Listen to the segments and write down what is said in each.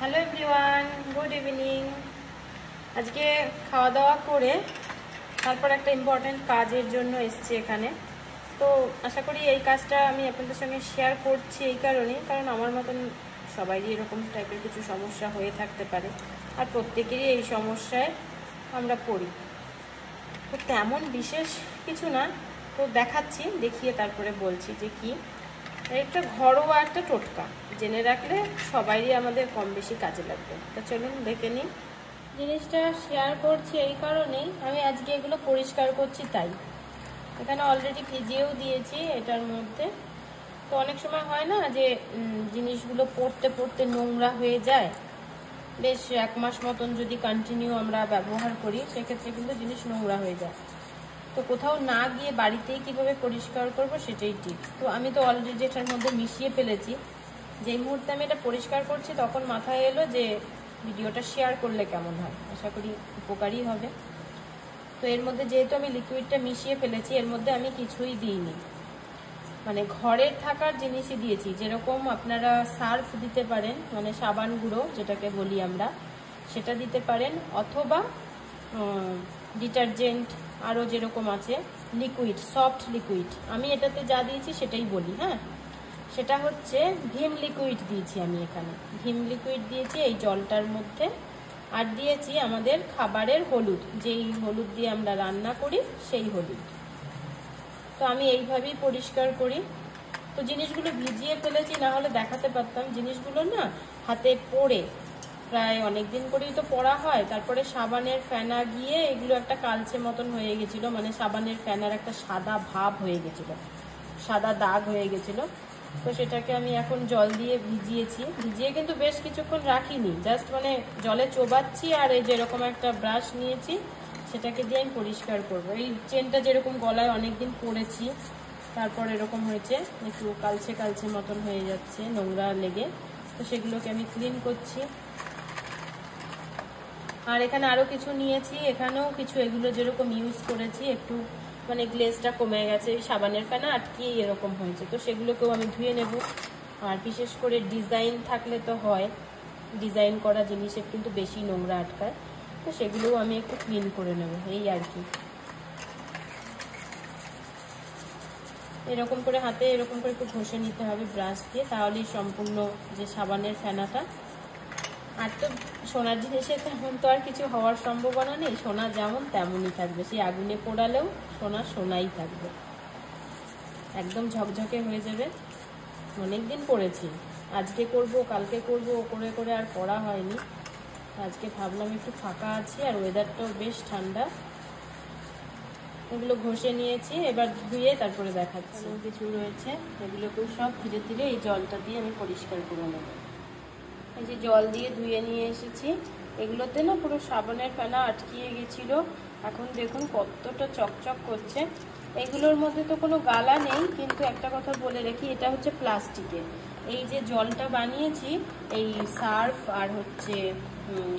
Hello everyone, good evening. আজকে খাওয়া দাওয়া করে তারপর একটা ইম্পর্ট্যান্ট কাজের জন্য এসেছি এখানে। তো আশা করি এই কাজটা আমি আপনাদের সঙ্গে শেয়ার করছি এই কারণেই, কারণ আমার মতন সবারই এরকম টাইপের কিছু সমস্যা হয়ে থাকতে পারে, আর প্রত্যেকেরই এই সমস্যায় আমরা পড়ি। তো তেমন বিশেষ কিছু না, তো দেখাচ্ছি, দেখিয়ে তারপরে বলছি যে কি। একটা ঘরোয়া একটা টোটকা জেনে রাখলে সবারই আমাদের কম বেশি কাজে লাগবে। তো চলুন দেখে নিই। জিনিসটা শেয়ার করছি এই কারণেই, আমি আজকে এগুলো পরিষ্কার করছি তাই। এখানে অলরেডি ভিজিয়েও দিয়েছি এটার মধ্যে। তো অনেক সময় হয় না যে জিনিসগুলো পড়তে পড়তে নোংরা হয়ে যায়, বেশ 1 মাস মতন যদি কন্টিনিউ আমরা ব্যবহার করি সেক্ষেত্রে কিন্তু জিনিস নোংরা হয়ে যায়। তো কোথাও না গিয়ে বাড়িতেই কিভাবে পরিষ্কার করব সেটাই টিপস। তো আমি তো অলরেডি এটার মধ্যে মিশিয়ে ফেলেছি। যেই মুহূর্তে আমি এটা পরিষ্কার করছি তখন মাথায় এলো যে ভিডিওটা শেয়ার করলে কেমন হয়, আশা করি উপকারী হবে। তো এর মধ্যে যেহেতু আমি লিকুইডটা মিশিয়ে ফেলেছি, এর মধ্যে আমি কিছুই দিইনি, মানে ঘরের থাকার জিনিসই দিয়েছি। যেরকম আপনারা সার্ফ দিতে পারেন, মানে সাবান গুঁড়ো যেটাকে বলি আমরা, সেটা দিতে পারেন, অথবা ডিটারজেন্ট আরও যেরকম আছে লিকুইড, সফট লিকুইড। আমি এটাতে যা দিয়েছি সেটাই বলি, হ্যাঁ। সেটা হচ্ছে ভিম লিকুইড দিয়েছি আমি এখানে, ভিম লিকুইড দিয়েছি এই জলটার মধ্যে। আর দিয়েছি আমাদের খাবারের হলুদ, যেই হলুদ দিয়ে আমরা রান্না করি সেই হলুদ। তো আমি এইভাবেই পরিষ্কার করি। তো জিনিসগুলো ভিজিয়ে ফেলেছি, না হলে দেখাতে পারতাম। জিনিসগুলো না হাতে পড়ে প্রায় অনেক দিন করেই তো পড়া হয়। তারপরে সাবানের ফেনা গিয়ে এগুলো একটা কালচে মতন হয়ে গেছিলো, মানে সাবানের ফেনার একটা সাদা ভাব হয়ে গেছিলো, সাদা দাগ হয়ে গেছিলো। তো সেটাকে আমি এখন জল দিয়ে ভিজিয়েছি, ভিজিয়ে কিন্তু বেশ কিছুক্ষণ রাখিনি, জাস্ট মানে জলে চোবাচ্ছি। আর এই যেরকম একটা ব্রাশ নিয়েছি সেটাকে দিয়ে আমি পরিষ্কার করবো। এই চেনটা যেরকম গলায় অনেকদিন পরেছি, তারপর এরকম হয়েছে, একটু কালচে কালচে মতন হয়ে যাচ্ছে নোংরা লেগে। তো সেগুলোকে আমি ক্লিন করছি। আর এখানে আরও কিছু নিয়েছি, এখানেও কিছু এগুলো যেরকম ইউজ করেছি একটু মানে গ্লেজটা কমে গেছে, সাবানের ফেনা আটকিয়ে এরকম হয়েছে। তো সেগুলোকেও আমি ধুয়ে নেব। আর বিশেষ করে ডিজাইন থাকলে তো হয়, ডিজাইন করা জিনিসের কিন্তু বেশি নোংরা আটকায়, তো সেগুলোও আমি একটু ক্লিন করে নেব, এই আর কি। এরকম করে হাতে এরকম করে একটু ঘষে নিতে হবে ব্রাশ দিয়ে, তাহলেই সম্পূর্ণ যে সাবানের ফেনাটা। আর তো সোনার জিনিসে তেমন তো আর কিছু হওয়ার সম্ভাবনা নেই, সোনা যেমন তেমনই থাকবে, সেই আগুনে পোড়ালেও সোনা সোনাই থাকবে, একদম ঝকঝকে হয়ে যাবে। অনেকদিন পড়েছি, আজকে করব কালকে করব করে করে আর পড়া হয়নি। আজকে ভাবলাম একটু ফাঁকা আছি আর ওয়েদারটাও বেশ ঠান্ডা। এগুলো ঘষে নিয়েছি, এবার ধুয়ে তারপরে দেখাচ্ছি। কিছু রয়েছে এগুলোকেও সব ধীরে ধীরে এই জলটা দিয়ে আমি পরিষ্কার করে নেব। এই যে জল দিয়ে ধুয়ে নিয়ে এসেছি, এগুলোতে না পুরো সাবানের ফেনা আটকিয়ে গেছিল, এখন দেখুন কতটা চকচক করছে। এগুলোর মধ্যে তো কোনো গালা নেই, কিন্তু একটা কথা বলে রাখি, এটা হচ্ছে প্লাস্টিকের। এই যে জলটা বানিয়েছি এই সার্ফ আর হচ্ছে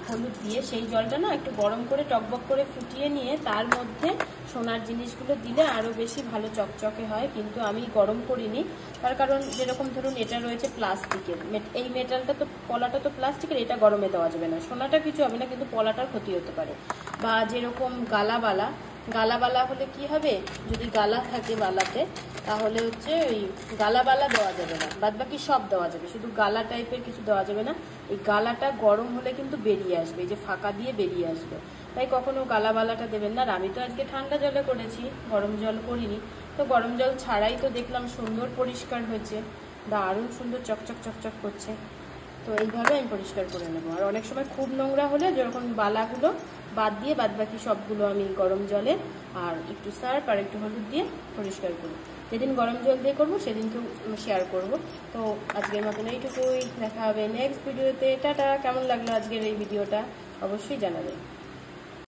হলুদ দিয়ে, সেই জলটা না একটু গরম করে টকবক করে ফুটিয়ে নিয়ে তার মধ্যে সোনার জিনিসগুলো দিলে আরও বেশি ভালো চকচকে হয়। কিন্তু আমি গরম করিনি, তার কারণ যেরকম ধরুন এটা রয়েছে প্লাস্টিকের, এই মেটালটা তো পলাটা তো প্লাস্টিকের, এটা গরমে দেওয়া যাবে না। সোনাটা কিছু হবে না, কিন্তু পলাটার ক্ষতি হতে পারে। বা যেরকম গালাবালা হলে কি হবে, যদি গালা থাকে বালাতে, তাহলে হচ্ছে ওই গালাবালা দেওয়া যাবে না, বাদ বাকি সব দেওয়া যাবে, শুধু গালা টাইপের কিছু দেওয়া যাবে না। এই গালাটা গরম হলে কিন্তু বেরিয়ে আসবে, এই যে ফাঁকা দিয়ে বেরিয়ে আসবে, তাই কখনো গালাবালাটা দেবেন না। আর আমি তো আজকে ঠান্ডা জলে করেছি, গরম জল করিনি। তো গরম জল ছাড়াই তো দেখলাম সুন্দর পরিষ্কার হয়েছে, দারুণ সুন্দর চকচক চকচক করছে। তো এইভাবে আমি পরিষ্কার করে নেবো। আর অনেক সময় খুব নোংরা হলে যখন বালাগুলো বাদ দিয়ে বাদ বাকি সবগুলো আমি গরম জলে আর একটু সার্ফ আর একটু হলুদ দিয়ে পরিষ্কার করি। যেদিন গরম জল দিয়ে করবো সেদিন তো শেয়ার করব। তো আজকের মতন এইটুকুই, দেখা হবে নেক্সট ভিডিওতে। টাটা। কেমন লাগলো আজকের এই ভিডিওটা অবশ্যই জানাবেন।